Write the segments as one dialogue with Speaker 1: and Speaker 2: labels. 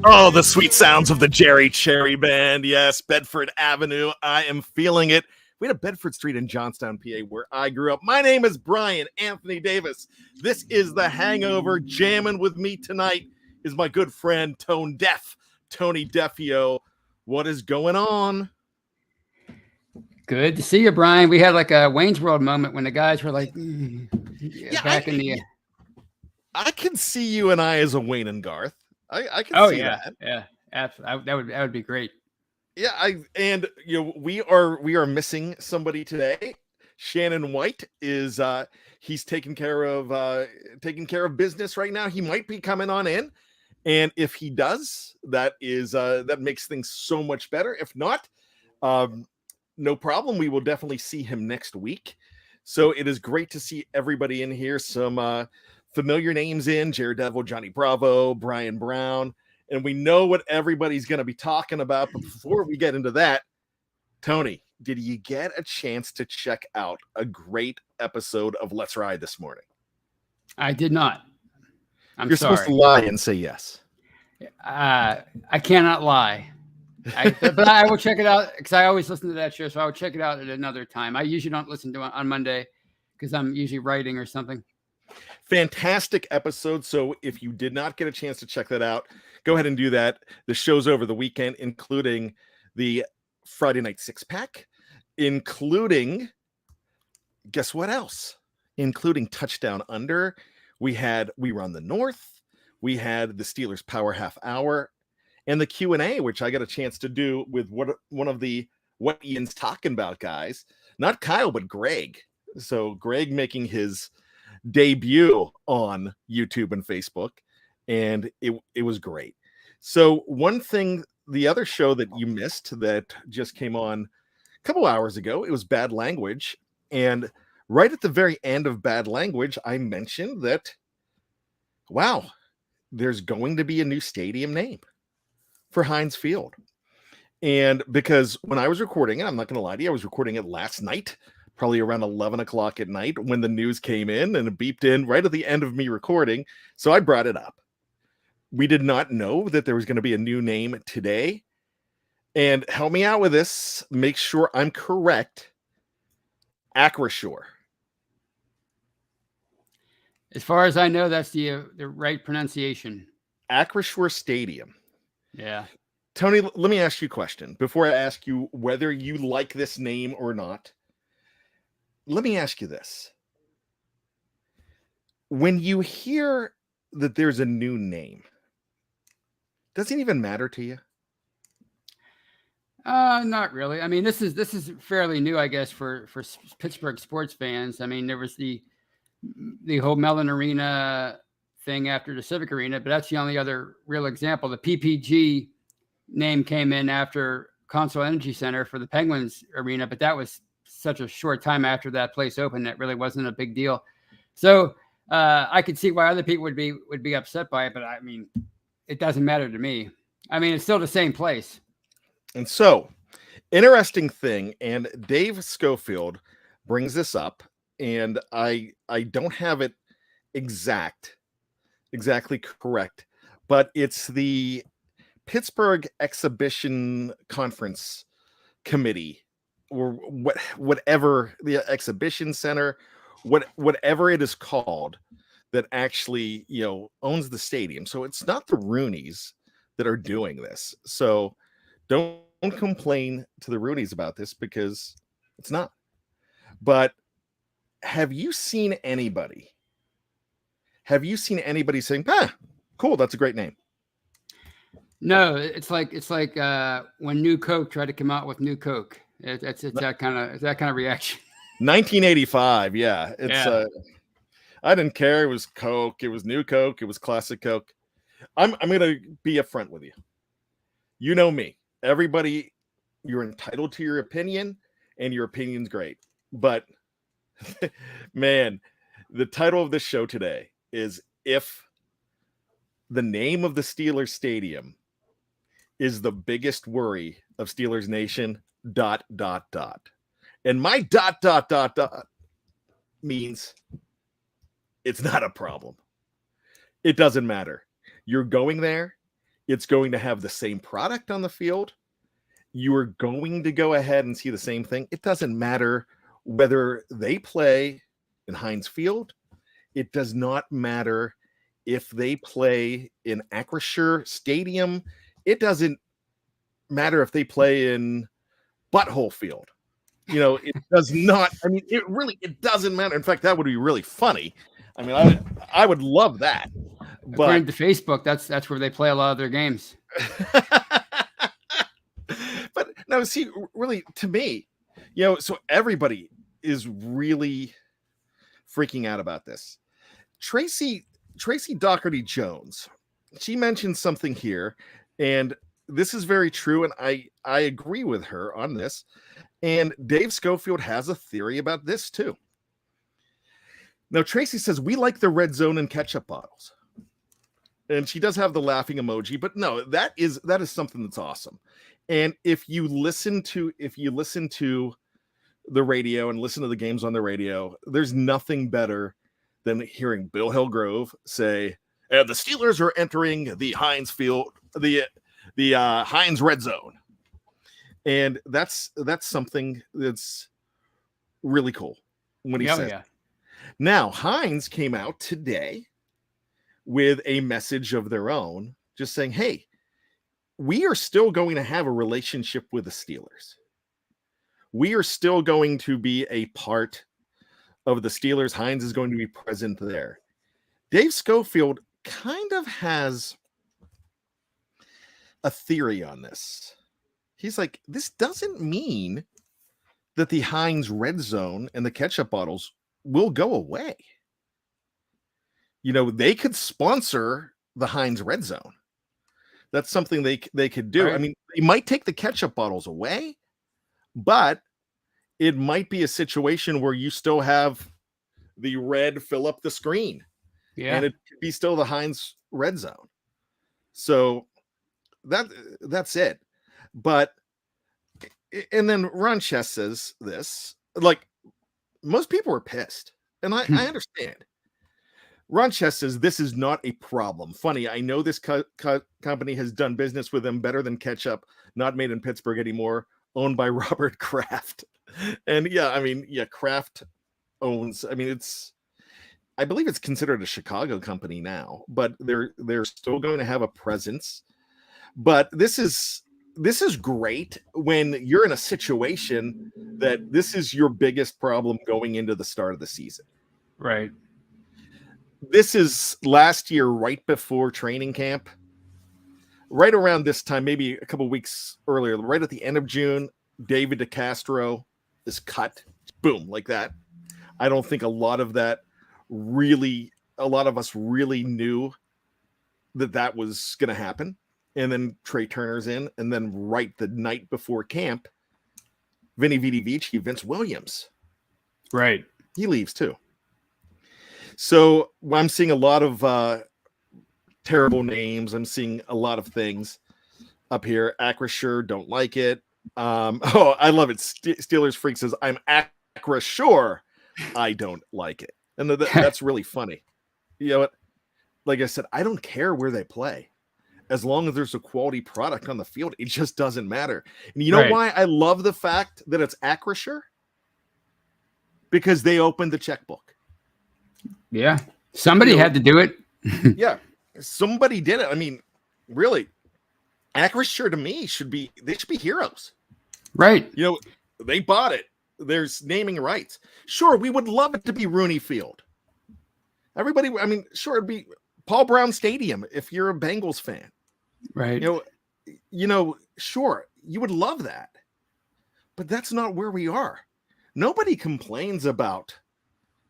Speaker 1: Oh, the sweet sounds of the Jerry Cherry Band. Yes, Bedford Avenue. I am feeling it. We had a Bedford Street in Johnstown, PA, where I grew up. My name is Bryan Anthony Davis. This is The Hangover. Jamming with me tonight is my good friend, Tone Deaf, Tony Defeo. What is going on?
Speaker 2: Good to see you, Brian. We had like a Wayne's World moment when the guys were like, back in the.
Speaker 1: I can see you and I as a Wayne and Garth. I can see that.
Speaker 2: Yeah, absolutely. That would be great.
Speaker 1: Yeah, we are missing somebody today. Shannon White is he's taking care of business right now. He might be coming on in, and if he does, that makes things so much better. If not, no problem. We will definitely see him next week. So it is great to see everybody in here. Some familiar names in: Jared Devil, Johnny Bravo, Brian Brown. And we know what everybody's going to be talking about. But before we get into that, Tony, did you get a chance to check out a great episode of Let's Ride this morning?
Speaker 2: I did not.
Speaker 1: You're supposed to lie and say yes.
Speaker 2: I cannot lie. But I will check it out because I always listen to that show. So I will check it out at another time. I usually don't listen to it on Monday because I'm usually writing or something.
Speaker 1: Fantastic episode. So if you did not get a chance to check that out, go ahead and do that. The show's over the weekend, including the Friday night six pack, including, guess what else? Including Touchdown Under. We Run the North. We had the Steelers Power Half Hour and the Q&A, which I got a chance to do with one of the What Ian's Talking About guys, not Kyle, but Greg. So Greg making his debut on YouTube and Facebook, and it was great. So one thing, the other show that you missed that just came on a couple hours ago, it was Bad Language. And right at the very end of Bad Language, I mentioned that, wow, there's going to be a new stadium name for Heinz Field. And because when I was recording it, I'm not going to lie to you, I was recording it last night, probably around 11 o'clock at night when the news came in, and it beeped in right at the end of me recording. So I brought it up. We did not know that there was going to be a new name today. And help me out with this. Make sure I'm correct. Acrisure.
Speaker 2: As far as I know, that's the right pronunciation.
Speaker 1: Acrisure Stadium.
Speaker 2: Yeah.
Speaker 1: Tony, let me ask you a question before I ask you whether you like this name or not. Let me ask you this. When you hear that there's a new name, does it even matter to you?
Speaker 2: Not really. I mean, this is fairly new, I guess, for Pittsburgh sports fans. I mean, there was the whole Mellon Arena thing after the Civic Arena, but that's the only other real example. The PPG name came in after Consol Energy Center for the Penguins Arena, but that was such a short time after that place opened that really wasn't a big deal. So I could see why other people would be upset by it, but I mean, it doesn't matter to me. I mean, it's still the same place.
Speaker 1: And so, interesting thing, and Dave Schofield brings this up, and I don't have it exactly correct, but it's the Pittsburgh Exhibition Conference Committee, or whatever, the exhibition center, whatever it is called, that actually owns the stadium. So it's not the Rooneys that are doing this. So don't complain to the Rooneys about this, because it's not. But have you seen anybody saying, cool, that's a great name?
Speaker 2: No, it's like when New Coke tried to come out with New Coke. It's that kind of reaction.
Speaker 1: 1985, yeah. I didn't care. It was Coke. It was New Coke. It was Classic Coke. I'm gonna be upfront with you. You know me. Everybody, you're entitled to your opinion, and your opinion's great. But man, the title of this show today is "If the Name of the Steelers Stadium is the Biggest Worry of Steelers Nation, ... And my ... means it's not a problem. It doesn't matter. You're going there. It's going to have the same product on the field. You are going to go ahead and see the same thing. It doesn't matter whether they play in Heinz Field. It does not matter if they play in Acrisure Stadium. It doesn't matter if they play in Butthole Field. It does not. I mean, it doesn't matter. In fact, that would be really funny. I mean, I would love that.
Speaker 2: According to Facebook, that's where they play a lot of their games.
Speaker 1: But no, see, really, to me, so everybody is really freaking out about this. Tracy Doherty Jones, she mentioned something here, and this is very true, and I agree with her on this. And Dave Schofield has a theory about this too. Now, Tracy says, we like the red zone and ketchup bottles. And she does have the laughing emoji, but no, that is something that's awesome. And if you listen to the radio and listen to the games on the radio, there's nothing better than hearing Bill Hillgrove say, the Steelers are entering the Heinz Field, the Heinz Red Zone. And that's something that's really cool when he says. Yeah. Now, Heinz came out today with a message of their own, just saying, hey, we are still going to have a relationship with the Steelers. We are still going to be a part of the Steelers. Heinz is going to be present there. Dave Schofield kind of has a theory on this. He's like, this doesn't mean that the Heinz Red Zone and the ketchup bottles will go away. They could sponsor the Heinz Red Zone. That's something they could do. Right. I mean, they might take the ketchup bottles away, but it might be a situation where you still have the red fill up the screen. Yeah. And it could be still the Heinz Red Zone. So that's it. But, and then Ron Chess says this, like, most people are pissed, and I understand. Ron Chess says this is not a problem. Funny, I know this company has done business with them better than ketchup, not made in Pittsburgh anymore, owned by Robert Kraft. And Kraft owns, I believe it's considered a Chicago company now, but they're still going to have a presence. But this is great when you're in a situation that this is your biggest problem going into the start of the season.
Speaker 2: Right.
Speaker 1: This is last year, right before training camp, right around this time, maybe a couple weeks earlier, right at the end of June, David DeCastro is cut. Boom, like that. I don't think a lot of us really knew that was going to happen. And then Trey Turner's in, and then right the night before camp, Vinny Vici, Vince Williams.
Speaker 2: Right.
Speaker 1: He leaves too. So I'm seeing a lot of terrible names. I'm seeing a lot of things up here. Acrisure, don't like it. I love it. Steelers Freak says, I'm Acrisure. I don't like it. And that's really funny. You know what? Like I said, I don't care where they play. As long as there's a quality product on the field, it just doesn't matter. And you know why I love the fact that it's Acrisure? Because they opened the checkbook.
Speaker 2: Yeah. Somebody had to do it.
Speaker 1: Yeah. Somebody did it. I mean, really, Acrisure to me should be heroes.
Speaker 2: Right.
Speaker 1: They bought it. There's naming rights. Sure, we would love it to be Rooney Field. Everybody, sure, it'd be Paul Brown Stadium if you're a Bengals fan.
Speaker 2: Right.
Speaker 1: Sure, you would love that. But that's not where we are. Nobody complains about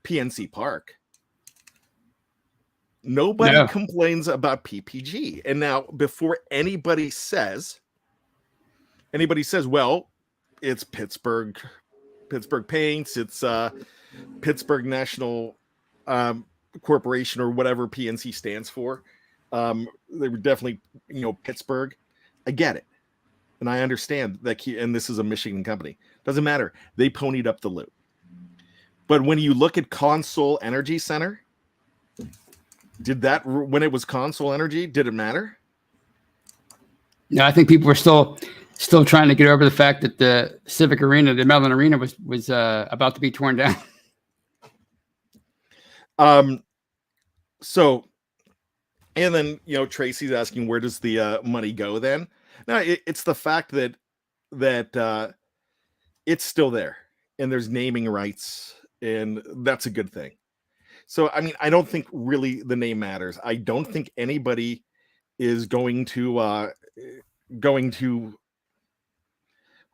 Speaker 1: PNC Park. Nobody complains about PPG. And now, before anybody says, well, it's Pittsburgh Paints, it's Pittsburgh National Corporation, or whatever PNC stands for. They were definitely, Pittsburgh. I get it. And I understand that, and this is a Michigan company. Doesn't matter. They ponied up the loot. But when you look at Consol Energy Center, when it was Consol Energy, did it matter?
Speaker 2: No, I think people were still trying to get over the fact that the Civic Arena, the Mellon Arena, was about to be torn down.
Speaker 1: So, and then Tracy's asking, where does the money go then? No, it's the fact that it's still there and there's naming rights, and that's a good thing. So, I mean, I don't think really the name matters. I don't think anybody is going to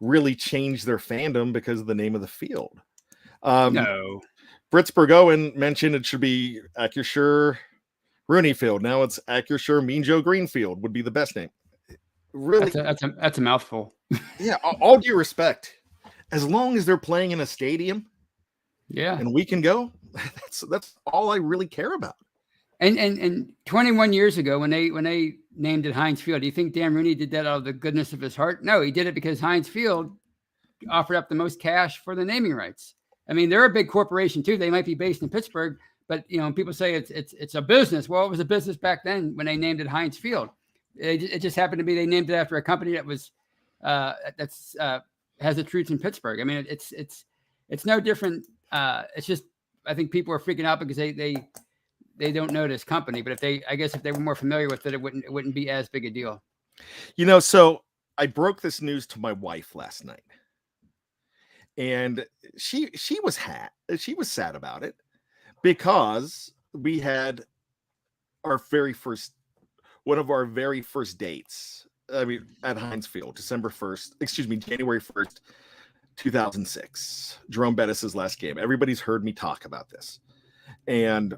Speaker 1: really change their fandom because of the name of the field.
Speaker 2: No.
Speaker 1: Britsburg Owen mentioned it should be Acrisure Rooney Field. Now it's Acrisure Mean Joe Greenfield would be the best name. Really,
Speaker 2: that's a mouthful.
Speaker 1: Yeah, all due respect, as long as they're playing in a stadium,
Speaker 2: yeah,
Speaker 1: and we can go, that's all I really care about.
Speaker 2: And 21 years ago, when they named it Heinz Field, do you think Dan Rooney did that out of the goodness of his heart? No, he did it because Heinz Field offered up the most cash for the naming rights. I mean, they're a big corporation too. They might be based in Pittsburgh, but people say it's a business. Well, it was a business back then when they named it Heinz Field. It just happened to be they named it after a company that was has its roots in Pittsburgh. I mean, it's no different. It's just I think people are freaking out because they don't know this company. But if they were more familiar with it, it wouldn't be as big a deal.
Speaker 1: So I broke this news to my wife last night, and she was sad about it because we had one of our very first dates. I mean, at Heinz Field, January 1st, 2006. Jerome Bettis' last game. Everybody's heard me talk about this, and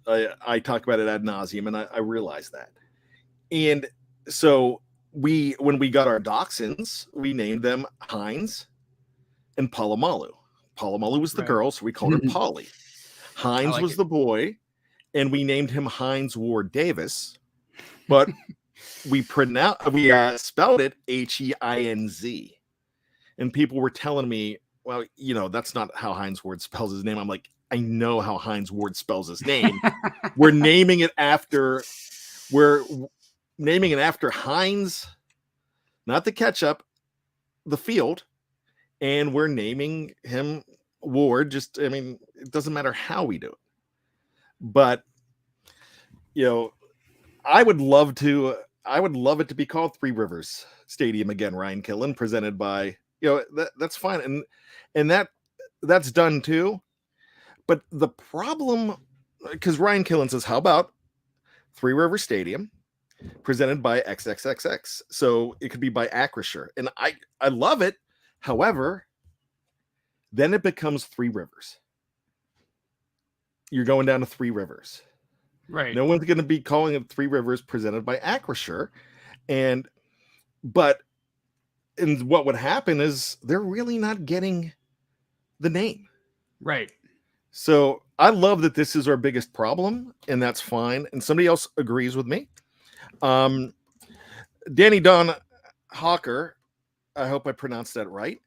Speaker 1: I talk about it ad nauseum, and I realize that. And so when we got our dachshunds, we named them Heinz and Palomalu. Palomalu was the girl, so we called her Polly. Heinz was the boy, and we named him Heinz Ward Davis, but we spelled it Heinz. And people were telling me, well, that's not how Heinz Ward spells his name. I'm like, I know how Heinz Ward spells his name. We're naming it after Heinz, not the ketchup, the field, and we're naming him Ward. It doesn't matter how we do it. But I would love it to be called Three Rivers Stadium again, Ryan Killen, presented by that's fine, and that's done too. But the problem, because Ryan Killen says, how about Three Rivers Stadium presented by XXXX? So it could be by Acrisure, and I love it. However, then it becomes Three Rivers. You're going down to Three Rivers.
Speaker 2: Right.
Speaker 1: No one's going to be calling it Three Rivers presented by Acrisure. But what would happen is they're really not getting the name.
Speaker 2: Right.
Speaker 1: So I love that this is our biggest problem, and that's fine. And somebody else agrees with me. Danny Don Hawker, I hope I pronounced that right,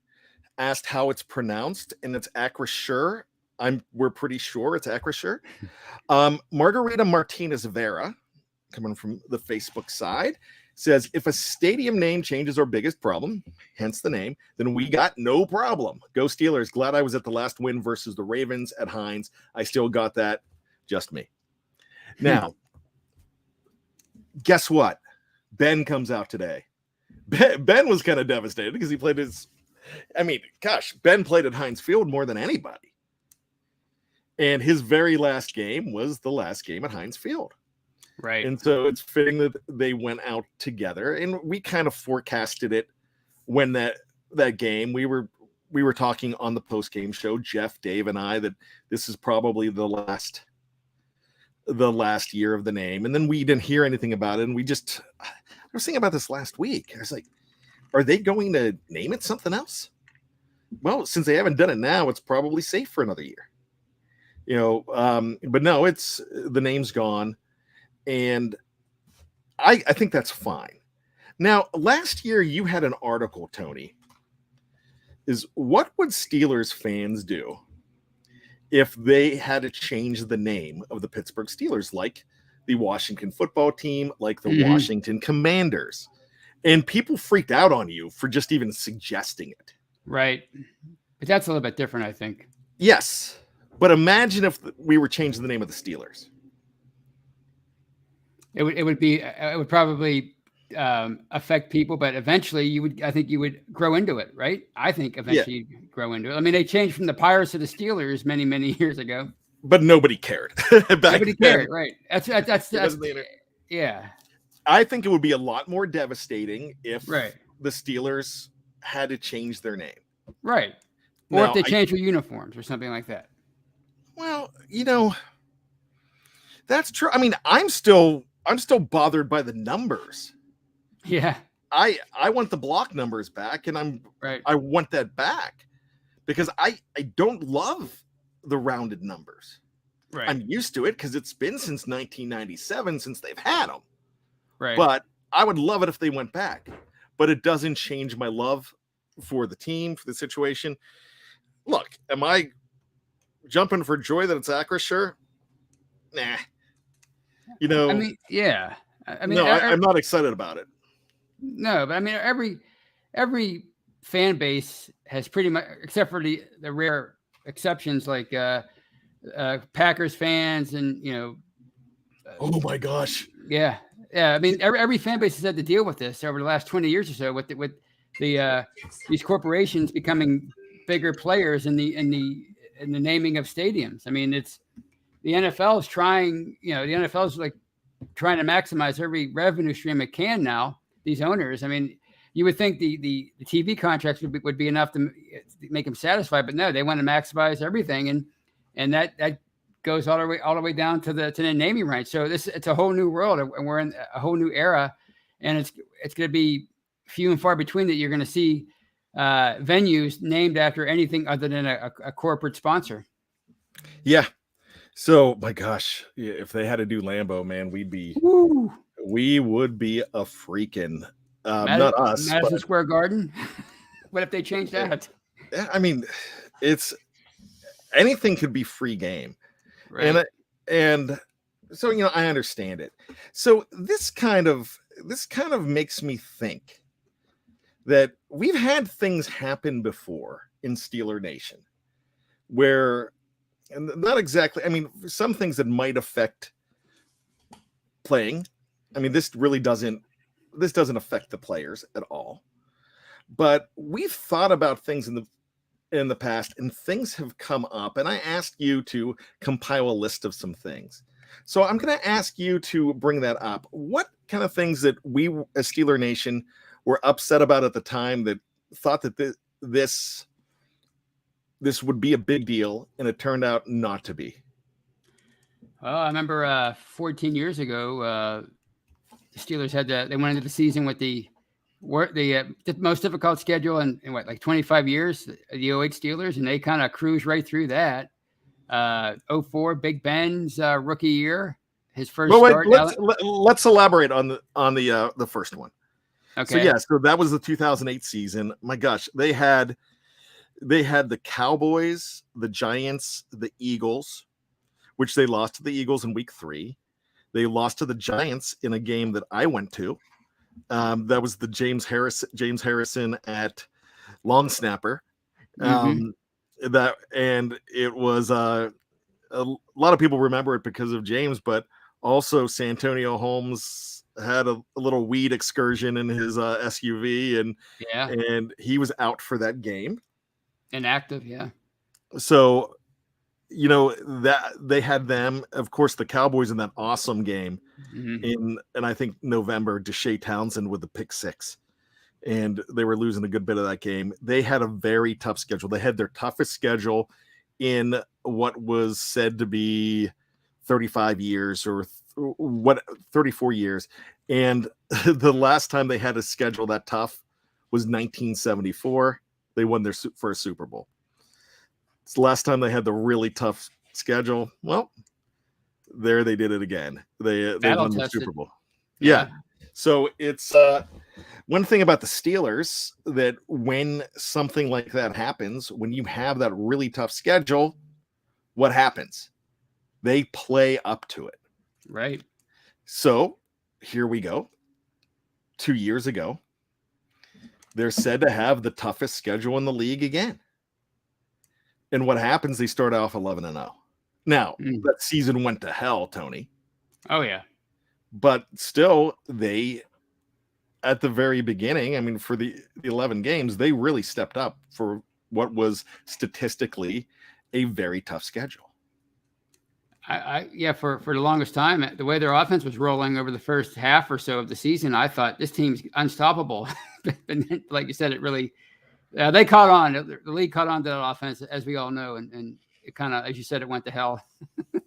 Speaker 1: asked how it's pronounced, and it's Acrisure. We're pretty sure it's Acrisure. Margarita Martinez Vera, coming from the Facebook side, says, if a stadium name changes our biggest problem, hence the name, then we got no problem. Go Steelers. Glad I was at the last win versus the Ravens at Heinz. I still got that. Just me. Now, guess what? Ben comes out today. Ben was kind of devastated because he played Ben played at Heinz Field more than anybody. And his very last game was the last game at Heinz Field.
Speaker 2: Right.
Speaker 1: And so it's fitting that they went out together, and we kind of forecasted it when that game we were talking on the post-game show, Jeff, Dave, and I, that this is probably the last year of the name. And then we didn't hear anything about it. And I was thinking about this last week. I was like, are they going to name it something else? Well, since they haven't done it now, it's probably safe for another year. But no, the name's gone. And I think that's fine. Now, last year you had an article, Tony, is what would Steelers fans do if they had to change the name of the Pittsburgh Steelers, like the Washington football team, like the Washington Commanders? And people freaked out on you for just even suggesting it.
Speaker 2: Right. But that's a little bit different, I think.
Speaker 1: Yes. But imagine if we were changing the name of the Steelers.
Speaker 2: It would probably affect people, but eventually I think you would grow into it, right? I think eventually you'd grow into it. I mean, they changed from the Pirates to the Steelers many, many years ago.
Speaker 1: But nobody cared.
Speaker 2: Nobody cared, right? That's yeah.
Speaker 1: I think it would be a lot more devastating if
Speaker 2: right.
Speaker 1: the Steelers had to change their name.
Speaker 2: Right. Or if they change their uniforms or something like that.
Speaker 1: Well, that's true. I mean, I'm still bothered by the numbers.
Speaker 2: Yeah.
Speaker 1: I want the block numbers back, and I want that back because I don't love the rounded numbers.
Speaker 2: Right.
Speaker 1: I'm used to it because it's been since 1997 since they've had them.
Speaker 2: Right.
Speaker 1: But I would love it if they went back. But it doesn't change my love for the team, for the situation. Look, am I jumping for joy that it's Acrisure? Nah.
Speaker 2: I mean, yeah. I mean,
Speaker 1: no, I'm not excited about it.
Speaker 2: No, but I mean, every fan base has pretty much, except for the rare exceptions like Packers fans and
Speaker 1: oh my gosh.
Speaker 2: Yeah. I mean, every fan base has had to deal with this over the last 20 years or so with these corporations becoming bigger players in the naming of stadiums. I mean, it's the NFL is trying. The NFL is like trying to maximize every revenue stream it can now. These owners. I mean, you would think the TV contracts would be enough to make them satisfied, but no, they want to maximize everything, and that goes all the way down to the naming rights. So it's a whole new world, and we're in a whole new era, and it's going to be few and far between that you're going to see venues named after anything other than a corporate sponsor.
Speaker 1: Yeah. So my gosh, if they had to do Lambeau, man, we would be a freaking not us,
Speaker 2: Madison Square Garden. What if they changed that?
Speaker 1: I mean, it's anything could be free game. Right. And so I understand it. So this kind of makes me think that we've had things happen before in Steeler Nation where, and not exactly, I mean, some things that might affect playing. I mean, this doesn't affect the players at all. But we've thought about things in the past, and things have come up, and I asked you to compile a list of some things. So I'm going to ask you to bring that up. What kind of things that we as Steeler Nation were upset about at the time that thought that this would be a big deal, and it turned out not to be?
Speaker 2: Well, I remember 14 years ago, the Steelers they went into the season with the most difficult schedule in what, like 25 years, the 08 Steelers, and they kind of cruised right through that. 04 Big Ben's rookie year, his first start.
Speaker 1: Let's elaborate on the first one.
Speaker 2: Okay.
Speaker 1: So that was the 2008 season. My gosh, they had the Cowboys, the Giants, the Eagles, which they lost to the Eagles in week 3. They lost to the Giants in a game that I went to. That was the James Harrison at long snapper. And it was a lot of people remember it because of James, but also Santonio Holmes had a little weed excursion in his SUV, and he was out for that game.
Speaker 2: Inactive, yeah.
Speaker 1: So that they had them, of course, the Cowboys in that awesome game in I think November, Deshae Townsend with the pick 6, and they were losing a good bit of that game. They had a very tough schedule. They had their toughest schedule in what was said to be 35 years or 34 years, and the last time they had a schedule that tough was 1974. They won their first Super Bowl. It's the last time they had the really tough schedule. Well, there they did it again. They won the Super Bowl. Yeah. So it's one thing about the Steelers that when something like that happens, when you have that really tough schedule, what happens? They play up to it.
Speaker 2: Right.
Speaker 1: So here we go. 2 years ago, They're said to have the toughest schedule in the league again. And what happens? They start off 11-0. Now, that season went to hell, Tony.
Speaker 2: Oh, yeah.
Speaker 1: But still, they, at the very beginning, I mean, for the 11 games, they really stepped up for what was statistically a very tough schedule.
Speaker 2: Yeah, for the longest time, the way their offense was rolling over the first half or so of the season, I thought this team's unstoppable. But like you said, it really, they caught on. The league caught on to that offense, as we all know, and it kind of, as you said, it went to hell.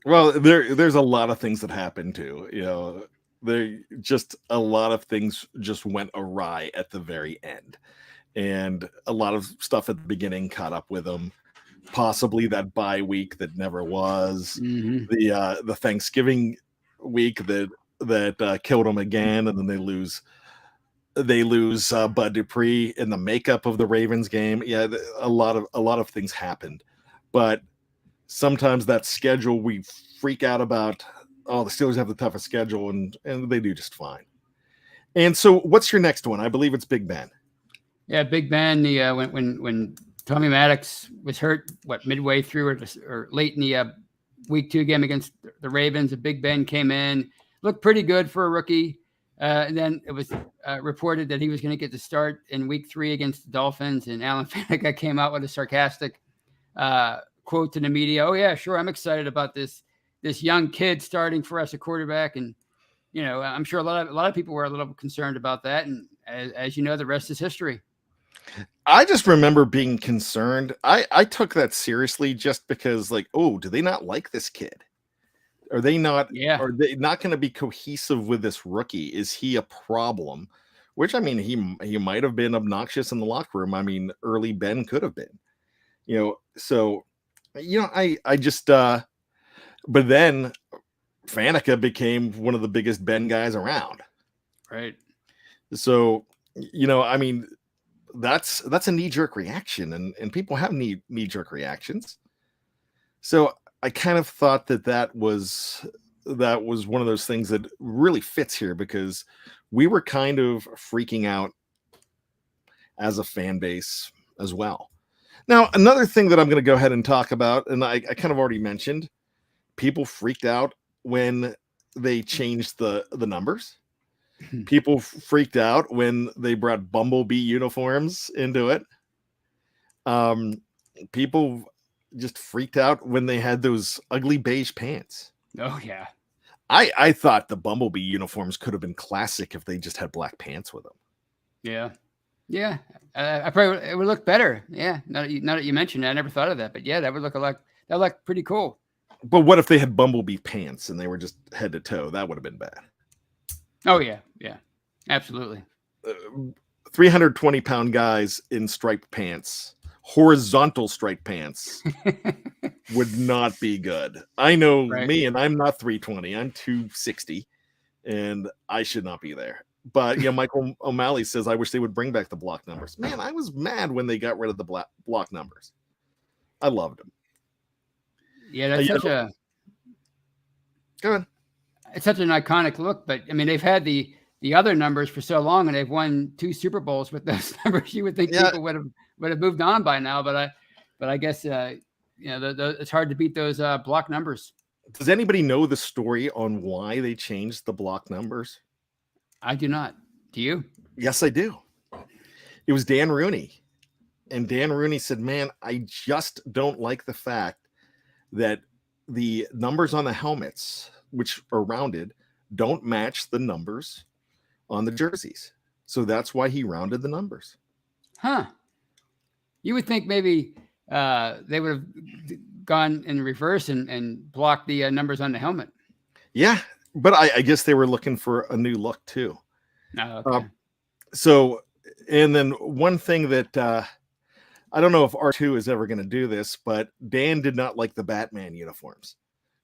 Speaker 1: Well, there's a lot of things that happened too. You know, a lot of things just went awry at the very end, and a lot of stuff at the beginning caught up with them. Possibly that bye week that never was, the Thanksgiving week that killed them again, and then they lose Bud Dupree in the makeup of the Ravens game. Yeah, a lot of things happened, but sometimes that schedule we freak out about. Oh, the Steelers have the toughest schedule, and they do just fine. And so, what's your next one? I believe it's Big Ben.
Speaker 2: Yeah, Big Ben. The when Tommy Maddox was hurt, midway through or late in the week 2 game against the Ravens, Big Ben came in, looked pretty good for a rookie. And then it was reported that he was going to get the start in week 3 against the Dolphins. And Alan Faneca came out with a sarcastic quote to the media. Oh yeah, sure. I'm excited about this young kid starting for us at quarterback. And, you know, I'm sure a lot of people were a little concerned about that. And as you know, the rest is history.
Speaker 1: I just remember being concerned. I took that seriously just because, like, oh, do they not like this kid? Are they not?
Speaker 2: Yeah.
Speaker 1: Are they not going to be cohesive with this rookie? Is he a problem? Which, I mean, he might have been obnoxious in the locker room. I mean, early Ben could have been, you know. So, you know, I just but then Faneca became one of the biggest Ben guys around.
Speaker 2: Right.
Speaker 1: So, you know, I mean, that's a knee-jerk reaction, and people have knee-jerk reactions. So I kind of thought that was one of those things that really fits here, because we were kind of freaking out as a fan base as well. Now, another thing that I'm going to go ahead and talk about, and I kind of already mentioned, people freaked out when they changed the numbers. People freaked out when they brought Bumblebee uniforms into it. People just freaked out when they had those ugly beige pants.
Speaker 2: Oh yeah.
Speaker 1: I thought the Bumblebee uniforms could have been classic if they just had black pants with them.
Speaker 2: Yeah. Yeah. It would look better. Yeah. Now that you mentioned it, I never thought of that, but yeah, that would look pretty cool.
Speaker 1: But what if they had Bumblebee pants and they were just head to toe? That would have been bad.
Speaker 2: Oh yeah. Yeah, absolutely.
Speaker 1: 320-pound guys in striped pants, horizontal striped pants would not be good. I know me, and I'm not 320. I'm 260, and I should not be there. But yeah, Michael O'Malley says, I wish they would bring back the block numbers. Man, I was mad when they got rid of the block numbers. I loved them.
Speaker 2: Yeah, that's go
Speaker 1: ahead.
Speaker 2: It's such an iconic look, but I mean, they've had the other numbers for so long, and they've won 2 Super Bowls with those numbers. You would think people would have moved on by now, but I guess you know, it's hard to beat those block numbers.
Speaker 1: Does anybody know the story on why they changed the block numbers?
Speaker 2: I do not. Do you?
Speaker 1: Yes, I do. It was Dan Rooney, and Dan Rooney said, "Man, I just don't like the fact that the numbers on the helmets, which are rounded, don't match the numbers on the jerseys." So that's why he rounded the numbers.
Speaker 2: Huh. You would think maybe they would have gone in reverse and blocked the numbers on the helmet.
Speaker 1: Yeah, but I guess they were looking for a new look too.
Speaker 2: Oh, okay.
Speaker 1: So, and then one thing that I don't know if R2 is ever going to do this, but Dan did not like the Batman uniforms.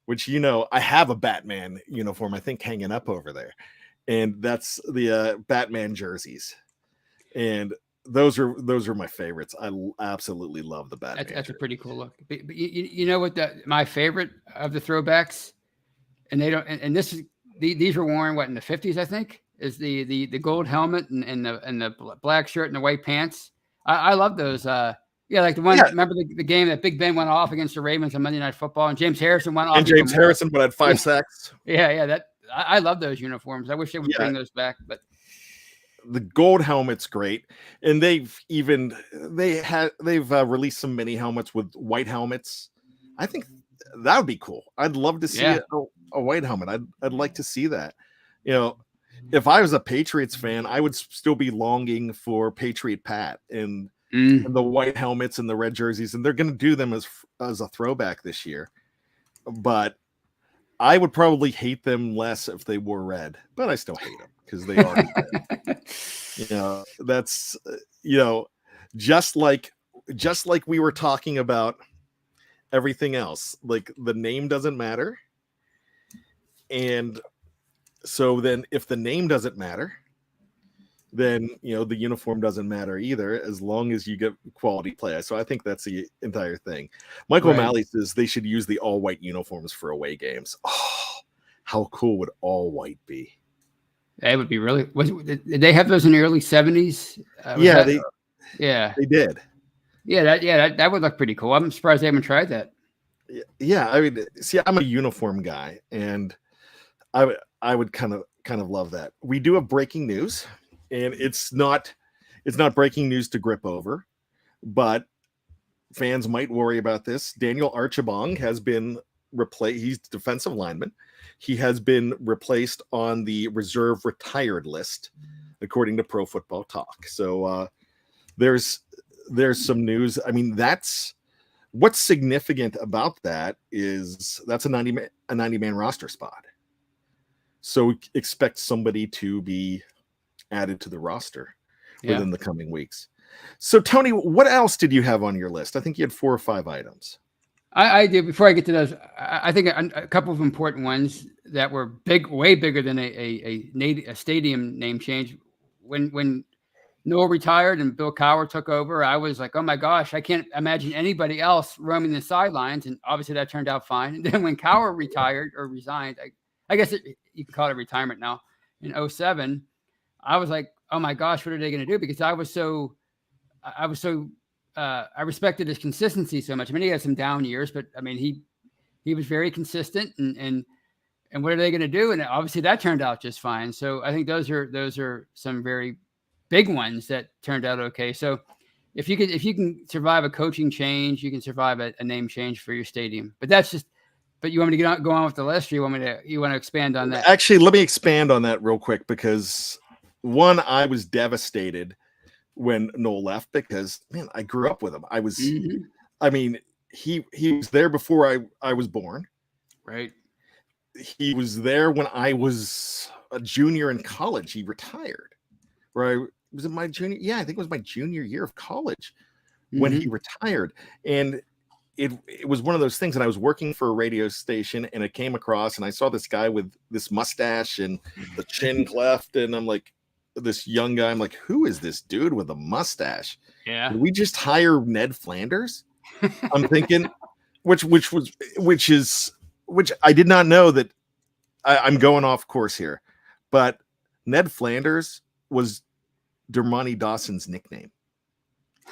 Speaker 1: Which, you know, I have a Batman uniform, I think, hanging up over there. And that's the Batman jerseys. And those are my favorites. I absolutely love the Batman.
Speaker 2: That's a pretty cool look. But you know what my favorite of the throwbacks, and they don't, and this is, these were worn, what, in the 50s, I think? is the gold helmet and the black shirt and the white pants. I love those. Yeah, like the one. Yeah. Remember the game that Big Ben went off against the Ravens on Monday Night Football, and James Harrison went off.
Speaker 1: And James Harrison had 5 sacks.
Speaker 2: Yeah. I love those uniforms. I wish they would bring those back, but
Speaker 1: the gold helmet's great, and they've released some mini helmets with white helmets. I think that would be cool. I'd love to see a white helmet. I'd like to see that. You know, if I was a Patriots fan, I would still be longing for Patriot Pat and the white helmets and the red jerseys, and they're going to do them as a throwback this year. But I would probably hate them less if they wore red, but I still hate them because they are red. You know, that's just like we were talking about everything else. Like the name doesn't matter, and so then if the name doesn't matter, then the uniform doesn't matter either, as long as you get quality play. So I think that's the entire thing. Michael O'Malley says they should use the all white uniforms for away games. Oh, how cool would all white be?
Speaker 2: That would be really. Did they have those in the early 70s?
Speaker 1: They did.
Speaker 2: Yeah, that would look pretty cool. I'm surprised they haven't tried that.
Speaker 1: Yeah, I mean, see, I'm a uniform guy, and I would kind of love that. We do have breaking news. And it's not breaking news to grip over, but fans might worry about this. Daniel Archibong has been replaced. He's defensive lineman. He has been replaced on the reserve retired list, according to Pro Football Talk. So there's some news. I mean, what's significant about that is that's a 90-man roster spot. So expect somebody to be added to the roster within the coming weeks. So Tony, what else did you have on your list? I think you had 4 or 5 items.
Speaker 2: I did. Before I get to those, I think a couple of important ones that were way bigger than a stadium name change. When Noah retired and Bill Cowher took over, I was like, oh my gosh, I can't imagine anybody else roaming the sidelines. And obviously that turned out fine. And then when Cowher retired or resigned, I guess you can call it a retirement now, in 2007, I was like, oh my gosh, what are they going to do? Because I respected his consistency so much. I mean, he had some down years, but I mean, he was very consistent and what are they going to do? And obviously that turned out just fine. So I think those are some very big ones that turned out okay. So if you can survive a coaching change, you can survive a name change for your stadium. But you want me to go on with the list, or you want to expand on that?
Speaker 1: Actually, let me expand on that real quick, because one, I was devastated when Noel left, because man, I grew up with him. I was, I mean, he was there before I was born.
Speaker 2: Right.
Speaker 1: He was there when I was a junior in college. He retired. Right. Was it my junior? Yeah, I think it was my junior year of college when he retired. And it was one of those things, and I was working for a radio station, and I came across and I saw this guy with this mustache and the chin cleft, and I'm like, this young guy, I'm like, who is this dude with a mustache?
Speaker 2: Yeah.
Speaker 1: Did we just hire Ned Flanders? I'm thinking, which I did not know that. I'm going off course here, but Ned Flanders was Dermontti Dawson's nickname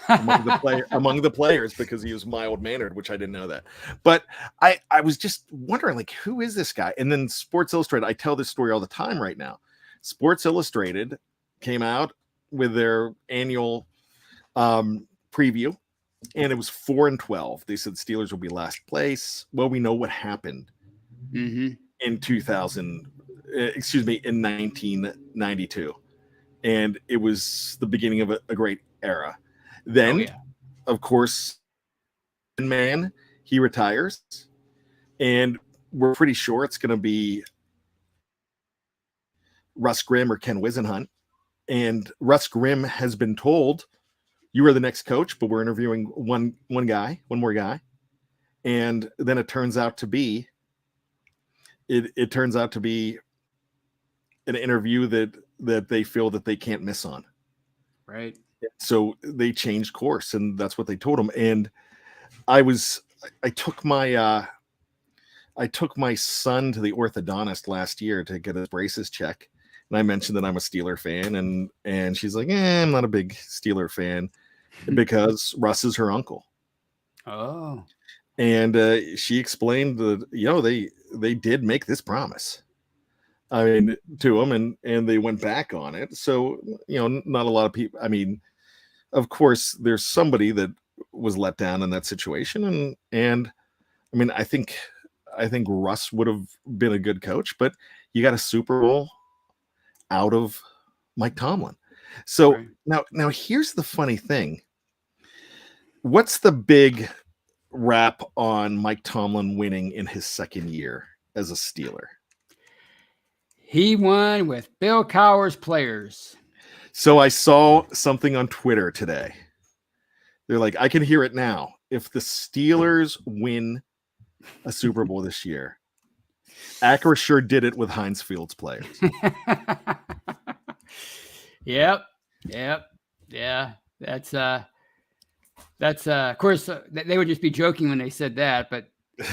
Speaker 1: among the players, because he was mild-mannered, which I didn't know that. But I was just wondering, like, who is this guy? And then Sports Illustrated, I tell this story all the time right now. Sports Illustrated came out with their annual preview, and it was 4-12. They said Steelers will be last place. Well, we know what happened in 1992, and it was the beginning of a great era. Then, of course, man, he retires, and we're pretty sure it's going to be Russ Grimm or Ken Wisenhunt. And Russ Grimm has been told, you are the next coach, but we're interviewing one more guy. And then it turns out to be an interview that they feel that they can't miss on.
Speaker 2: Right.
Speaker 1: So they changed course, and that's what they told him. And I took my son to the orthodontist last year to get his braces checked, And I mentioned that I'm a Steeler fan, and she's like, I'm not a big Steeler fan because Russ is her uncle.
Speaker 2: Oh.
Speaker 1: And she explained that, they did make this promise. I mean, to him, and they went back on it. So, not a lot of people. I mean, of course, there's somebody that was let down in that situation, and I mean, I think Russ would have been a good coach, but you got a Super Bowl out of Mike Tomlin. So
Speaker 2: Right.
Speaker 1: now here's the funny thing. What's the big rap on Mike Tomlin winning in his second year as a Steeler?
Speaker 2: He won with Bill Cowher's players.
Speaker 1: So I saw something on Twitter today. They're like, I can hear it now. If the Steelers win a Super Bowl this year, Acura sure did it with Heinz Field's players.
Speaker 2: Yep. Yeah. That's of course they would just be joking when they said that, but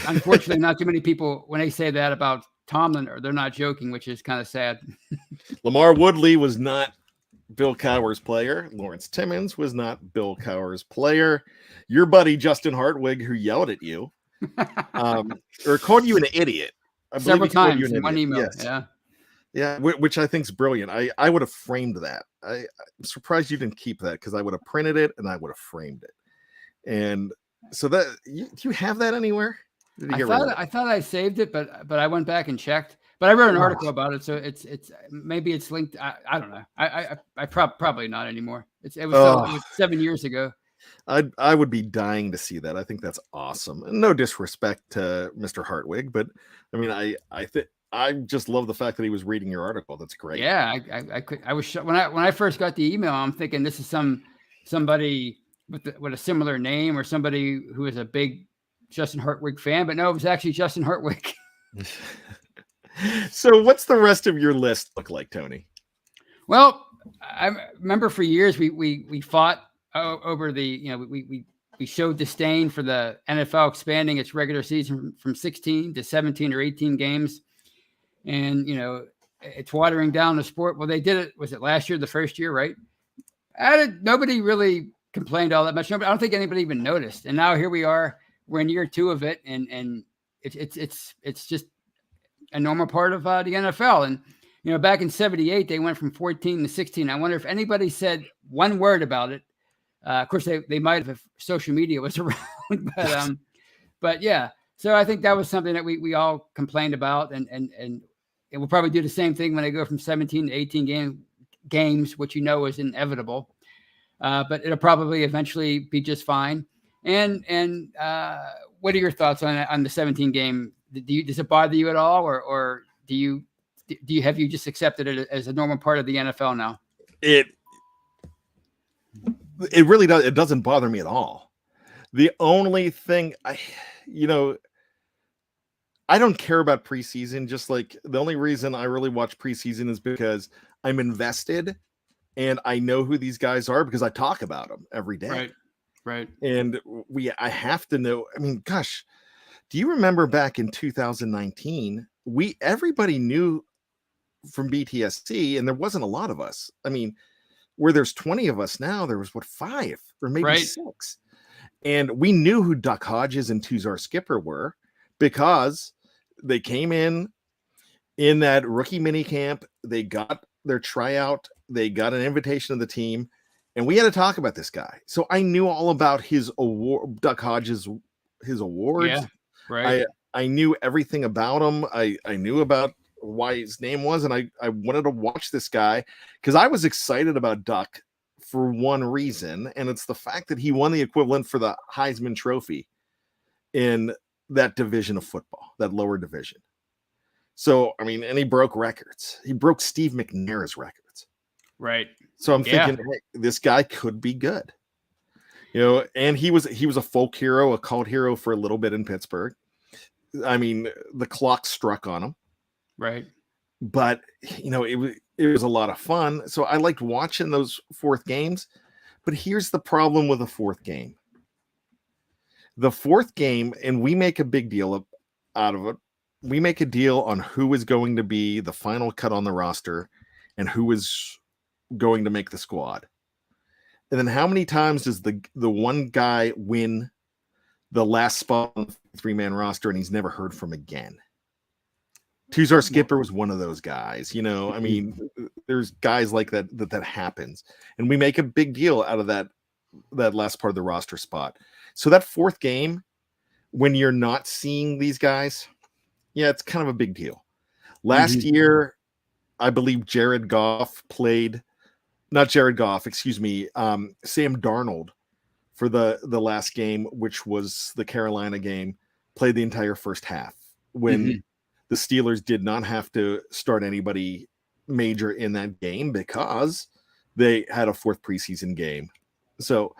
Speaker 2: unfortunately, not too many people when they say that about Tomlin, or they're not joking, which is kind of sad.
Speaker 1: Lamar Woodley was not Bill Cowher's player. Lawrence Timmons was not Bill Cowher's player. Your buddy Justin Hartwig, who yelled at you, or called you an idiot
Speaker 2: Several times in one email.
Speaker 1: Yes. Yeah, which I think is brilliant. I would have framed that. I'm surprised you didn't keep that, because I would have printed it and I would have framed it. And so do you have that anywhere?
Speaker 2: I thought I saved it, but I went back and checked. But I wrote an article about it, so it's maybe it's linked. I don't know. I probably not anymore. It was 7 years ago.
Speaker 1: I would be dying to see that. I think that's awesome. And no disrespect to Mr. Hartwig, but I mean, I just love the fact that he was reading your article. That's great.
Speaker 2: Yeah, I was when I first got the email, I'm thinking this is somebody with a similar name, or somebody who is a big Justin Hartwig fan, but no, it was actually Justin Hartwig.
Speaker 1: So what's the rest of your list look like, Tony?
Speaker 2: Well, I remember for years we fought over we showed disdain for the NFL expanding its regular season from 16 to 17 or 18 games. And, it's watering down the sport. Well, they did it. Was it last year, the first year, right? Nobody really complained all that much. I don't think anybody even noticed. And now here we are. We're in year 2 of it, and it's just a normal part of the NFL. And back in '78, they went from 14 to 16. I wonder if anybody said one word about it. Of course, they might have if social media was around, but yeah. So I think that was something that we all complained about, and we'll probably do the same thing when they go from 17 to 18 games, which is inevitable. But it'll probably eventually be just fine. And what are your thoughts on the 17 game? Does it bother you at all, or have you just accepted it as a normal part of the NFL now?
Speaker 1: It really does. It doesn't bother me at all. The only thing I don't care about preseason. Just like the only reason I really watch preseason is because I'm invested and I know who these guys are because I talk about them every day.
Speaker 2: Right.
Speaker 1: And I have to know. I mean, gosh, do you remember back in 2019, everybody knew from BTSC, and there wasn't a lot of us. I mean, where there's 20 of us now, there was 5 or maybe 6. And we knew who Duck Hodges and Tuzar Skipper were because they came in that rookie mini camp. They got their tryout. They got an invitation to the team, and we had to talk about this guy. So I knew all about his award, Duck Hodges, his awards.
Speaker 2: Yeah, right.
Speaker 1: I knew everything about him. I knew about why his name was, and I wanted to watch this guy because I was excited about Duck for one reason, and it's the fact that he won the equivalent for the Heisman Trophy in that division of football, that lower division. So, I mean, and he broke records. He broke Steve McNair's records.
Speaker 2: Right.
Speaker 1: So I'm thinking, hey, this guy could be good. And he was a folk hero, a cult hero for a little bit in Pittsburgh. I mean, the clock struck on him.
Speaker 2: Right.
Speaker 1: But, it was a lot of fun. So I liked watching those fourth games. But here's the problem with the fourth game. The fourth game, and we make a big deal out of it. We make a deal on who is going to be the final cut on the roster and who is going to make the squad. And then how many times does the one guy win the last spot on the 3-man roster and he's never heard from again? Tuzar Skipper was one of those guys. I mean, there's guys like that happens, and we make a big deal out of that last part of the roster spot. So that fourth game, when you're not seeing these guys, yeah, it's kind of a big deal. Last year, I believe Sam Darnold for the last game, which was the Carolina game, played the entire first half when the Steelers did not have to start anybody major in that game because they had a fourth preseason game. So,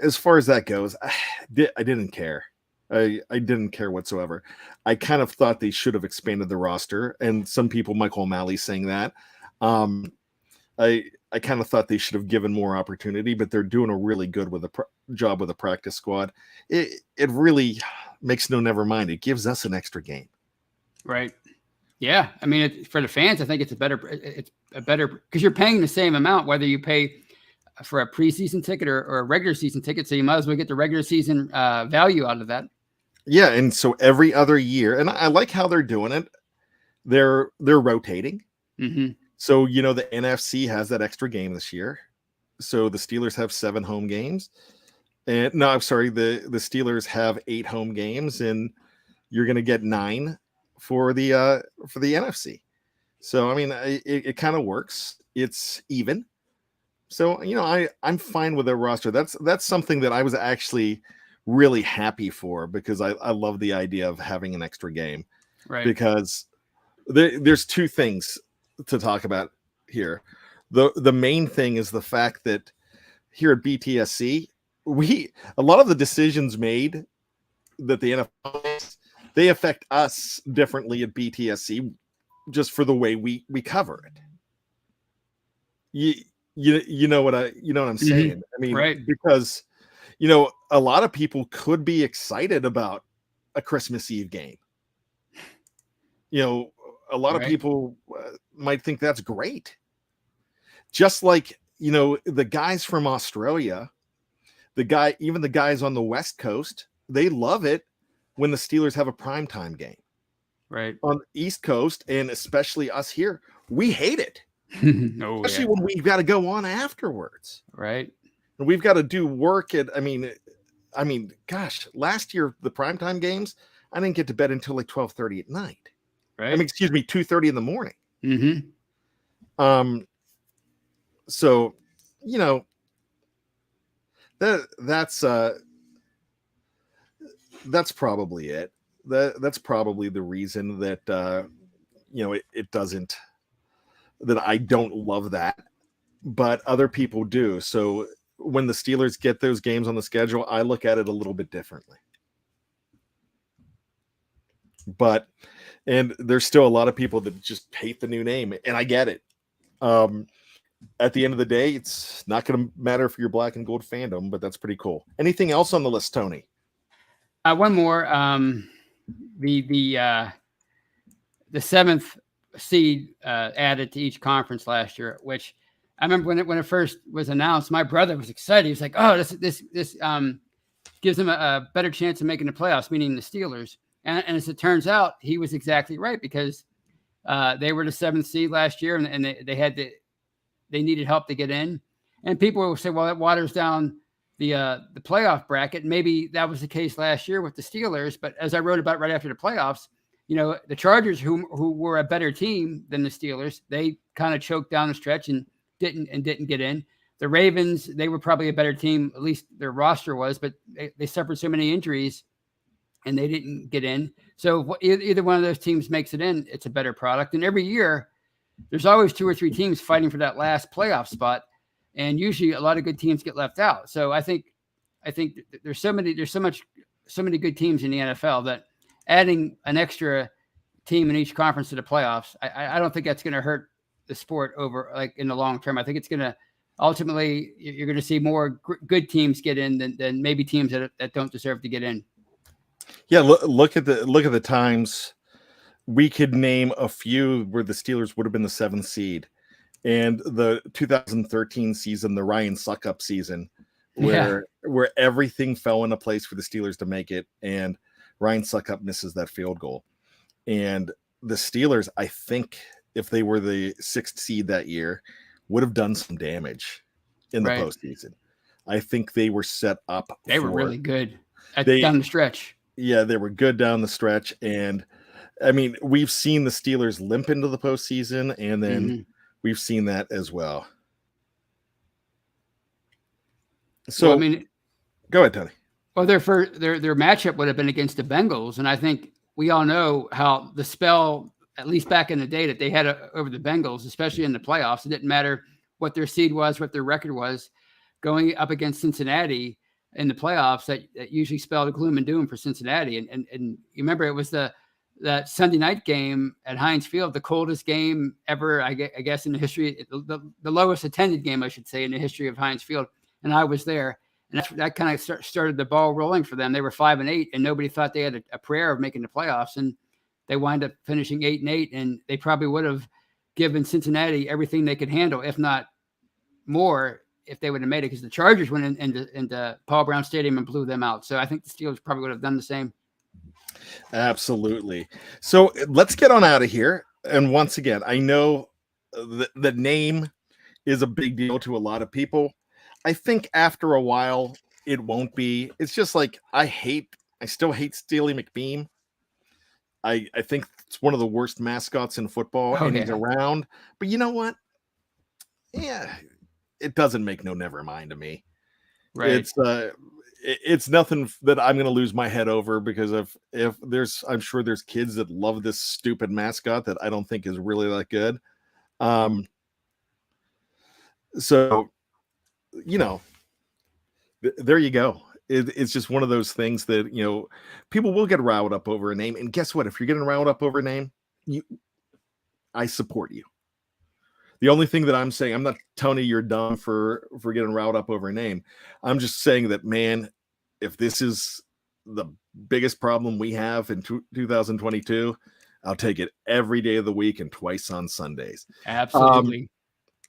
Speaker 1: as far as that goes, I didn't care. I didn't care whatsoever. I kind of thought they should have expanded the roster, and some people, Michael O'Malley, saying that. I kind of thought they should have given more opportunity, but they're doing a really good job with a practice squad. It really makes no never mind. It gives us an extra game.
Speaker 2: Right. Yeah. I mean, for the fans, I think it's a better because you're paying the same amount, whether you pay for a preseason ticket or a regular season ticket. So you might as well get the regular season value out of that.
Speaker 1: Yeah. And so every other year, and I like how they're doing it. They're rotating. So, the NFC has that extra game this year. So the Steelers have 7 home games. And no, I'm sorry. The Steelers have 8 home games, and you're going to get 9 for the NFC. So, I mean, it kind of works. It's even. So, I'm fine with their roster. That's something that I was actually really happy for, because I love the idea of having an extra game.
Speaker 2: Right.
Speaker 1: Because there's 2 things to talk about here. The main thing is the fact that here at BTSC, a lot of the decisions made that the NFL makes, they affect us differently at BTSC just for the way we cover it. You know what I'm saying? I mean,
Speaker 2: right.
Speaker 1: Because a lot of people could be excited about a Christmas Eve game. A lot of people might think that's great. Just like, the guys from Australia, even the guys on the West Coast, they love it when the Steelers have a primetime game.
Speaker 2: Right.
Speaker 1: On the East Coast, and especially us here, we hate it. Especially when we've got to go on afterwards.
Speaker 2: Right.
Speaker 1: And we've got to do work at, I mean, gosh, last year, the primetime games, I didn't get to bed until like 12:30 at night.
Speaker 2: Right.
Speaker 1: 2:30 in the morning. So, that's probably it. That's probably the reason that, it doesn't, that I don't love that, but other people do. So when the Steelers get those games on the schedule, I look at it a little bit differently. And there's still a lot of people that just hate the new name, and I get it. At the end of the day, it's not going to matter for your black and gold fandom, but that's pretty cool. Anything else on the list, Tony?
Speaker 2: One more. The 7th seed added to each conference last year, which I remember when it first was announced, my brother was excited. He was like, "Oh, this gives them a better chance of making the playoffs," meaning the Steelers. And as it turns out, he was exactly right, because they were the 7th seed last year, and they needed help to get in. And people will say, "Well, that waters down the playoff bracket." Maybe that was the case last year with the Steelers, but as I wrote about right after the playoffs, the Chargers, who were a better team than the Steelers, they kind of choked down the stretch and didn't get in. The Ravens, they were probably a better team, at least their roster was, but they suffered so many injuries and they didn't get in. So if either one of those teams makes it in, it's a better product. And every year, there's always 2 or 3 teams fighting for that last playoff spot, and usually a lot of good teams get left out. So I think there's so many good teams in the NFL that adding an extra team in each conference to the playoffs, I don't think that's going to hurt the sport over, like, in the long term. I think it's going to ultimately, you're going to see more good teams get in than maybe teams that don't deserve to get in.
Speaker 1: Yeah, look at the times. We could name a few where the Steelers would have been the 7th seed, and the 2013 season, the Ryan Suckup season, where everything fell into place for the Steelers to make it, and Ryan Suckup misses that field goal. And the Steelers, I think, if they were the 6th seed that year, would have done some damage in the postseason. I think they were set up.
Speaker 2: They were really good down the stretch.
Speaker 1: Yeah, they were good down the stretch. And I mean, we've seen the Steelers limp into the postseason, and then we've seen that as well. So,
Speaker 2: well, I mean,
Speaker 1: go ahead, Tony.
Speaker 2: Well, their matchup would have been against the Bengals, and I think we all know how the spell, at least back in the day, that they had over the Bengals, especially in the playoffs. It didn't matter what their seed was, what their record was, going up against Cincinnati in the playoffs. That usually spelled gloom and doom for Cincinnati. And you remember it was that Sunday night game at Heinz Field, the coldest game ever, I guess, in the history, the lowest attended game, I should say, in the history of Heinz Field. And I was there. And that kind of started the ball rolling for them. They were 5-8, and nobody thought they had a prayer of making the playoffs. And they wind up finishing 8-8, and they probably would have given Cincinnati everything they could handle, if not more, if they would have made it, because the Chargers went into Paul Brown Stadium and blew them out. So I think the Steelers probably would have done the same.
Speaker 1: Absolutely. So let's get on out of here. And once again, I know the name is a big deal to a lot of people. I think after a while, it won't be. It's just like, I still hate Steely McBeam. I think it's one of the worst mascots in football, and he's around. But you know what? Yeah, it doesn't make no never mind to me.
Speaker 2: Right.
Speaker 1: It's nothing that I'm going to lose my head over, because I'm sure there's kids that love this stupid mascot that I don't think is really that good. So, you know, there you go. It's just one of those things that, you know, people will get riled up over a name. And guess what? If you're getting riled up over a name, I support you. The only thing that I'm saying, I'm not telling you you're dumb for getting riled up over a name. I'm just saying that, man, if this is the biggest problem we have in 2022, I'll take it every day of the week and twice on Sundays.
Speaker 2: Absolutely.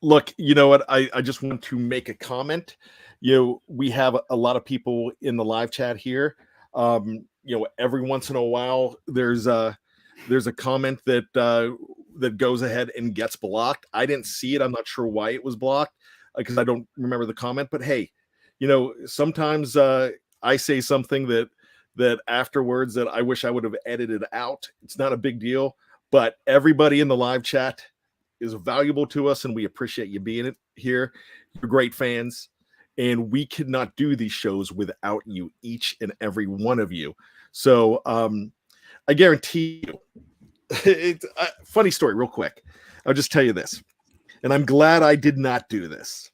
Speaker 1: Look, you know what? I just want to make a comment. You know, we have a lot of people in the live chat here. You know, every once in a while, there's a comment that goes ahead and gets blocked. I didn't see it. I'm not sure why it was blocked, because I don't remember the comment. But hey, you know, sometimes I say something that afterwards that I wish I would have edited out. It's not a big deal, but everybody in the live chat is valuable to us, and we appreciate you being here. You're great fans, and we could not do these shows without you, each and every one of you. So I guarantee you, it's a funny story real quick. I'll just tell you this, and I'm glad I did not do this,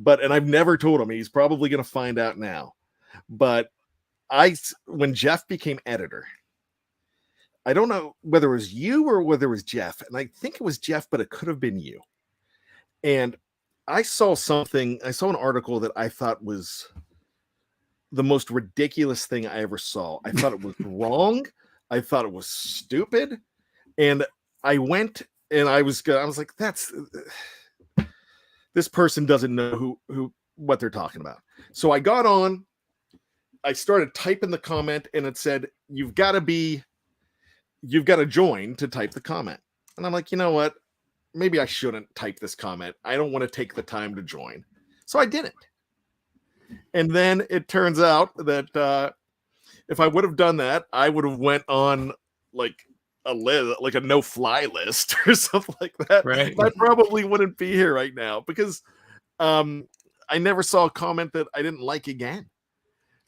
Speaker 1: and I've never told him. He's probably going to find out now, but when Jeff became editor, I don't know whether it was you or whether it was Jeff, and I think it was Jeff, but it could have been you. And I saw an article that I thought was the most ridiculous thing I ever saw. I thought it was wrong. I thought it was stupid. And I went and I was like, this person doesn't know what they're talking about. So I got on, I started typing the comment, and it said, you've got to join to type the comment. And I'm like, you know what? Maybe I shouldn't type this comment. I don't want to take the time to join. So I didn't. And then it turns out that if I would have done that, I would have went on like a list, like a no-fly list or something like that.
Speaker 2: Right.
Speaker 1: I probably wouldn't be here right now, because I never saw a comment that I didn't like again.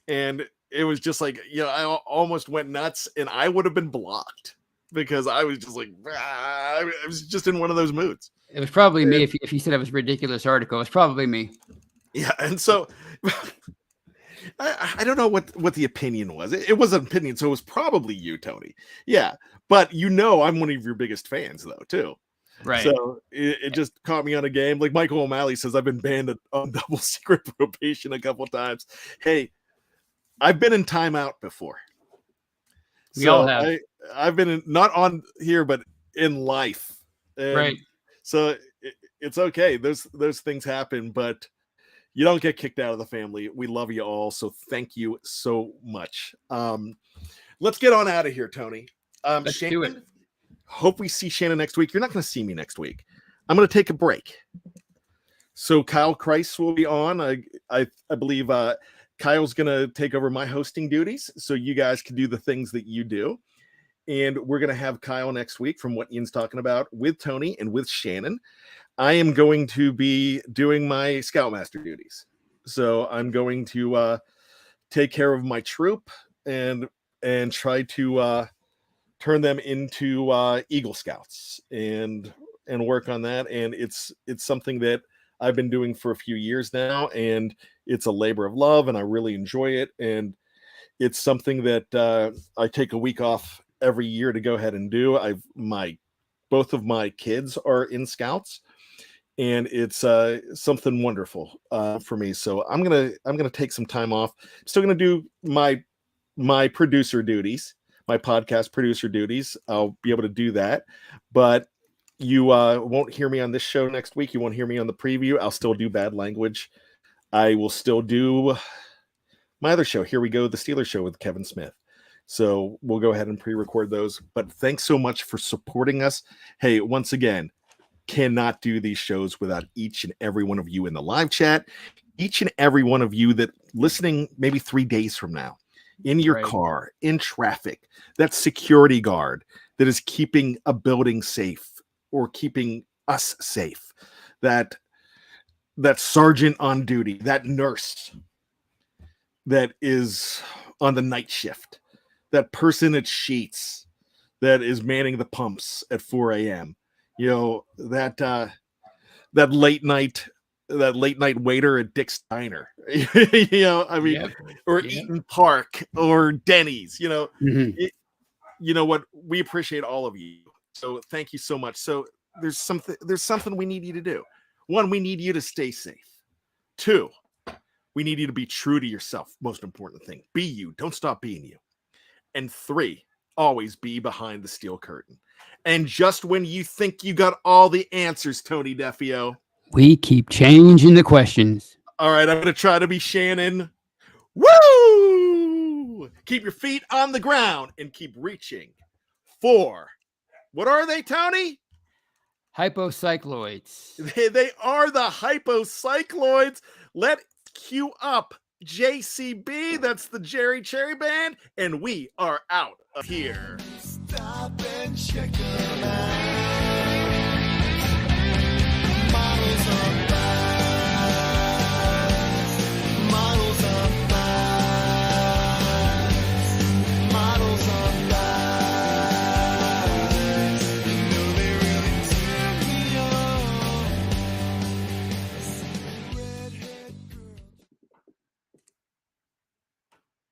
Speaker 1: And it was just like, you know, I almost went nuts, and I would have been blocked, because I was just like, I was just in one of those moods.
Speaker 2: It was probably me. If you said it was a ridiculous article, it's probably me.
Speaker 1: Yeah. And so I don't know what the opinion was. It was an opinion. So it was probably you, Tony. Yeah. But you know, I'm one of your biggest fans though, too.
Speaker 2: Right.
Speaker 1: So it just caught me on a game. Like Michael O'Malley says, I've been banned on double secret probation a couple times. Hey, I've been in timeout before.
Speaker 2: We all have.
Speaker 1: I've been not on here, but in life. And
Speaker 2: right.
Speaker 1: So It's okay. Those things happen, but you don't get kicked out of the family. We love you all. So thank you so much. Let's get on out of here, Tony.
Speaker 2: Let's do it.
Speaker 1: Hope we see Shannon next week. You're not going to see me next week. I'm going to take a break. So Kyle Kreis will be on. I believe Kyle's going to take over my hosting duties, so you guys can do the things that you do. And we're going to have Kyle next week from what Ian's talking about with Tony and with Shannon. I am going to be doing my Scoutmaster duties. So I'm going to take care of my troop and try to turn them into Eagle Scouts and work on that. And it's something that I've been doing for a few years now, and it's a labor of love, and I really enjoy it. And it's something that I take a week off every year to go ahead and do. Both of my kids are in Scouts, and it's something wonderful for me. So I'm gonna take some time off. Still gonna do my producer duties, my podcast producer duties. I'll be able to do that, but you won't hear me on this show next week. You won't hear me on the preview. I'll still do bad language. I will still do my other show. Here we go, the Steelers show with Kevin Smith. So we'll go ahead and pre-record those. But thanks so much for supporting us. Hey, once again, cannot do these shows without each and every one of you in the live chat, each and every one of you that listening maybe 3 days from now, in your car, in traffic, that security guard that is keeping a building safe or keeping us safe, that sergeant on duty, that nurse that is on the night shift, that person at Sheets that is manning the pumps at 4 a.m. You know, that late night waiter at Dick's Diner. You know, I mean, or Eaton Park or Denny's. You know, you know what? We appreciate all of you. So thank you so much. So there's something we need you to do. 1, we need you to stay safe. 2, we need you to be true to yourself. Most important thing, be you. Don't stop being you. And 3, always be behind the steel curtain. And just when you think you got all the answers, Tony Defeo,
Speaker 2: we keep changing the questions.
Speaker 1: All right, I'm going to try to be Shannon. Woo! Keep your feet on the ground and keep reaching for, what are they, Tony?
Speaker 2: Hypocycloids.
Speaker 1: They are the hypocycloids. Let's cue up JCB. That's the Jerry Cherry Band. And we are out of here. Stop and check them out.